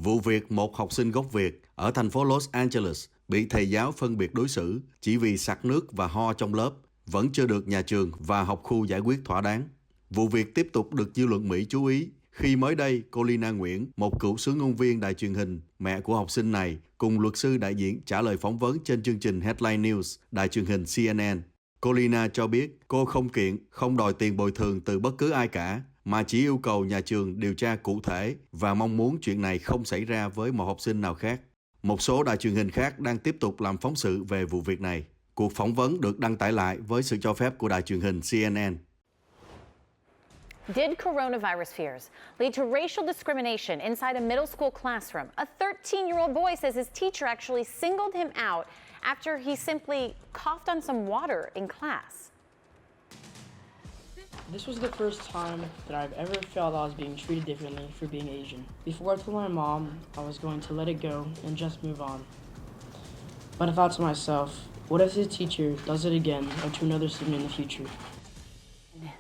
Vụ việc một học sinh gốc Việt ở thành phố Los Angeles bị thầy giáo phân biệt đối xử chỉ vì sặc nước và ho trong lớp vẫn chưa được nhà trường và học khu giải quyết thỏa đáng. Vụ việc tiếp tục được dư luận Mỹ chú ý khi mới đây cô Leyna Nguyen, một cựu xướng ngôn viên đài truyền hình, mẹ của học sinh này, cùng luật sư đại diện trả lời phỏng vấn trên chương trình Headline News, đài truyền hình CNN. Cô Leyna cho biết cô không kiện, không đòi tiền bồi thường từ bất cứ ai cả, mà chỉ yêu cầu nhà trường điều tra cụ thể và mong muốn chuyện này không xảy ra với một học sinh nào khác. Một số đài truyền hình khác đang tiếp tục làm phóng sự về vụ việc này. Cuộc phỏng vấn được đăng tải lại với sự cho phép của đài truyền hình CNN. Did coronavirus fears lead to racial discrimination inside a middle school classroom? A 13-year-old boy says his teacher actually singled him out after he simply coughed on some water in class. This was the first time that I've ever felt I was being treated differently for being Asian. Before I told my mom I was going to let it go and just move on. But I thought to myself, what if his teacher does it again or to another student in the future?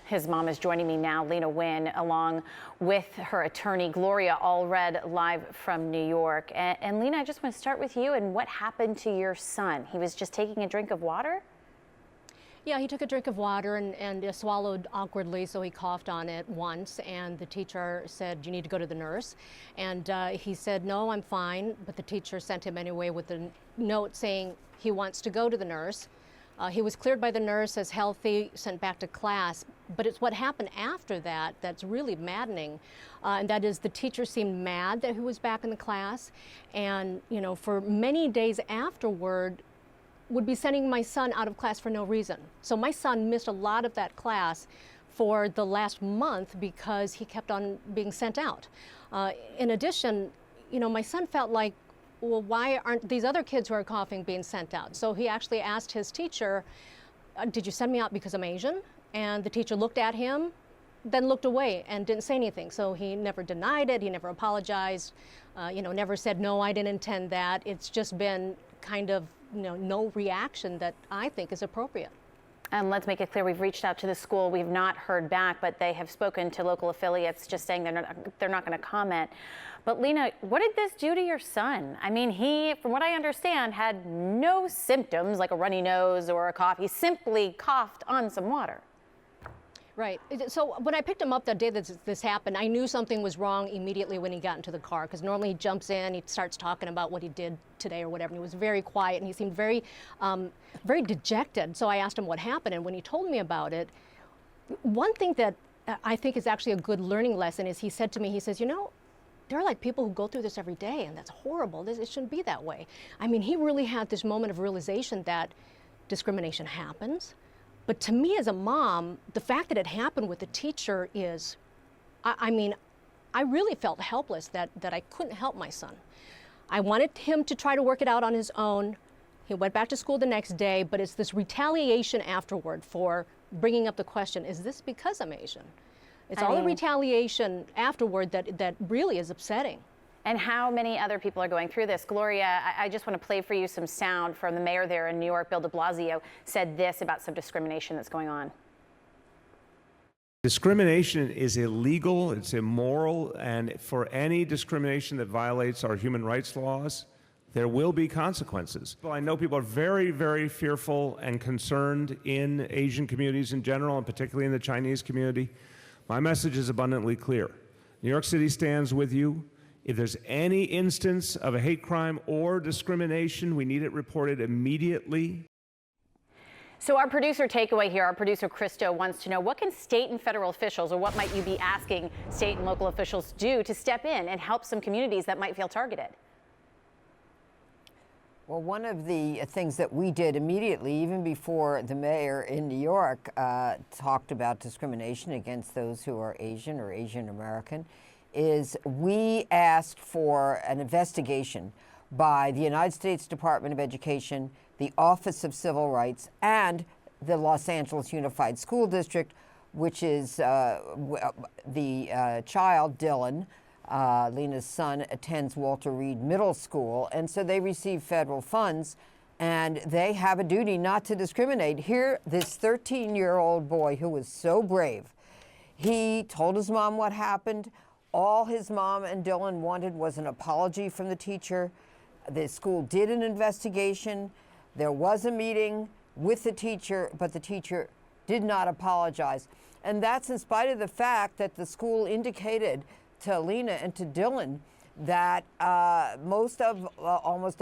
His mom is joining me now, Leyna Nguyen, along with her attorney, Gloria, Allred, live from New York. And Leyna, I just want to start with you and what happened to your son. He was just taking a drink of water? Yeah, he took a drink of water and swallowed awkwardly, so he coughed on it once, and the teacher said, you need to go to the nurse. And he said, no, I'm fine, but the teacher sent him anyway with a note saying he wants to go to the nurse. He was cleared by the nurse as healthy, sent back to class, but it's what happened after that that's really maddening, and that is the teacher seemed mad that he was back in the class, and you know, for many days afterward, would be sending my son out of class for no reason. So my son missed a lot of that class for the last month because he kept on being sent out. In addition, you know, my son felt like, well, why aren't these other kids who are coughing being sent out? So he actually asked his teacher, did you send me out because I'm Asian? And the teacher looked at him, then looked away and didn't say anything. So he never denied it, he never apologized, you know, never said, no, I didn't intend that. It's just been kind of, you know, no reaction that I think is appropriate. And let's make it clear, we've reached out to the school. We've not heard back, but they have spoken to local affiliates just saying they're not going to comment. But Leyna, what did this do to your son? I mean, he, from what I understand, had no symptoms like a runny nose or a cough. He simply coughed on some water. Right. So when I picked him up the day that this happened, I knew something was wrong immediately when he got into the car, because normally he jumps in, he starts talking about what he did today or whatever, and he was very quiet and he seemed very, very dejected. So I asked him what happened, and when he told me about it, one thing that I think is actually a good learning lesson is he said to me, he says, you know, there are like people who go through this every day, and that's horrible. It shouldn't be that way. I mean, he really had this moment of realization that discrimination happens. But to me as a mom, the fact that it happened with the teacher is, I mean, I really felt helpless that I couldn't help my son. I wanted him to try to work it out on his own. He went back to school the next day, but it's this retaliation afterward for bringing up the question, is this because I'm Asian? It's all the retaliation afterward that really is upsetting. And how many other people are going through this? Gloria, I just want to play for you some sound from the mayor there in New York, Bill de Blasio, said this about some discrimination that's going on. Discrimination is illegal, it's immoral, and for any discrimination that violates our human rights laws, there will be consequences. Well, I know people are very, very fearful and concerned in Asian communities in general, and particularly in the Chinese community. My message is abundantly clear. New York City stands with you. If there's any instance of a hate crime or discrimination, we need it reported immediately. So our producer takeaway here, our producer Christo wants to know, what can state and federal officials, or what might you be asking state and local officials do to step in and help some communities that might feel targeted? Well, one of the things that we did immediately, even before the mayor in New York talked about discrimination against those who are Asian or Asian American, is we asked for an investigation by the United States Department of Education, the Office of Civil Rights, and the Los Angeles Unified School District, which is the child, Dylan, Lena's son, attends Walter Reed Middle School, and so they receive federal funds, and they have a duty not to discriminate. Here, this 13-year-old boy who was so brave, he told his mom what happened, All his mom and Dylan wanted was an apology from the teacher. The school did an investigation. There was a meeting with the teacher, but the teacher did not apologize. And that's in spite of the fact that the school indicated to Leyna and to Dylan that almost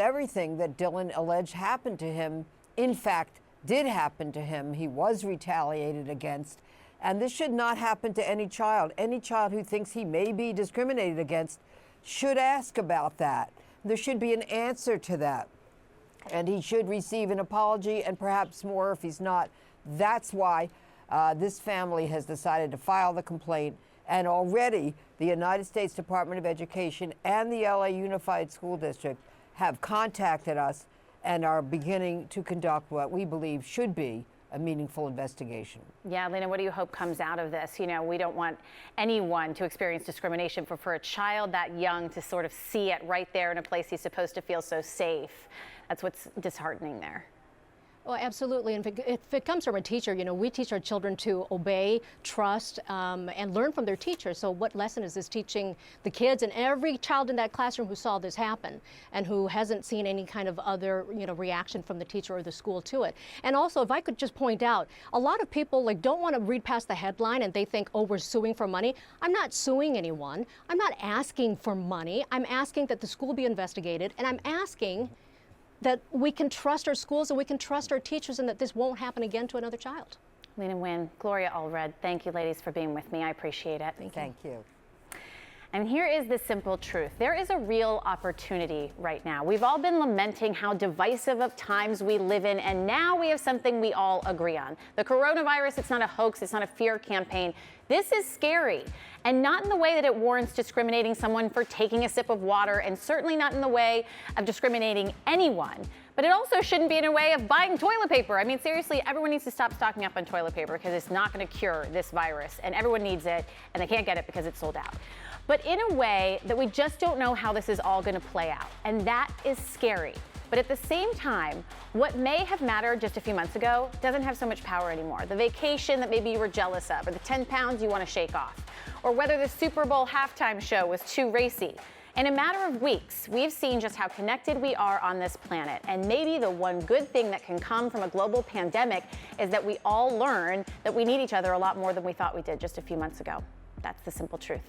everything that Dylan alleged happened to him, in fact, did happen to him. He was retaliated against. And this should not happen to any child. Any child who thinks he may be discriminated against should ask about that. There should be an answer to that. And he should receive an apology and perhaps more if he's not. That's why this family has decided to file the complaint. And already the United States Department of Education and the LA Unified School District have contacted us and are beginning to conduct what we believe should be a meaningful investigation. Yeah, Leyna, what do you hope comes out of this? You know, we don't want anyone to experience discrimination, but for a child that young to sort of see it right there in a place he's supposed to feel so safe, that's what's disheartening there. Oh, absolutely. And if it comes from a teacher, you know, we teach our children to obey, trust, and learn from their teachers. So what lesson is this teaching the kids and every child in that classroom who saw this happen and who hasn't seen any kind of other, you know, reaction from the teacher or the school to it? And also, if I could just point out, a lot of people don't want to read past the headline and they think, oh, we're suing for money. I'm not suing anyone. I'm not asking for money. I'm asking that the school be investigated, and I'm asking that we can trust our schools and we can trust our teachers and that this won't happen again to another child. Leyna, Nguyen, Gloria, Allred, thank you ladies for being with me. I appreciate it. Thank you. And here is the simple truth. There is a real opportunity right now. We've all been lamenting how divisive of times we live in, and now we have something we all agree on. The coronavirus, it's not a hoax, it's not a fear campaign. This is scary, and not in the way that it warrants discriminating someone for taking a sip of water, and certainly not in the way of discriminating anyone. But it also shouldn't be in a way of buying toilet paper. I mean, seriously, everyone needs to stop stocking up on toilet paper because it's not going to cure this virus, and everyone needs it, and they can't get it because it's sold out. But in a way that we just don't know how this is all going to play out, and that is scary. But at the same time, what may have mattered just a few months ago doesn't have so much power anymore. The vacation that maybe you were jealous of, or the 10 pounds you want to shake off, or whether the Super Bowl halftime show was too racy. In a matter of weeks, we've seen just how connected we are on this planet. And maybe the one good thing that can come from a global pandemic is that we all learn that we need each other a lot more than we thought we did just a few months ago. That's the simple truth.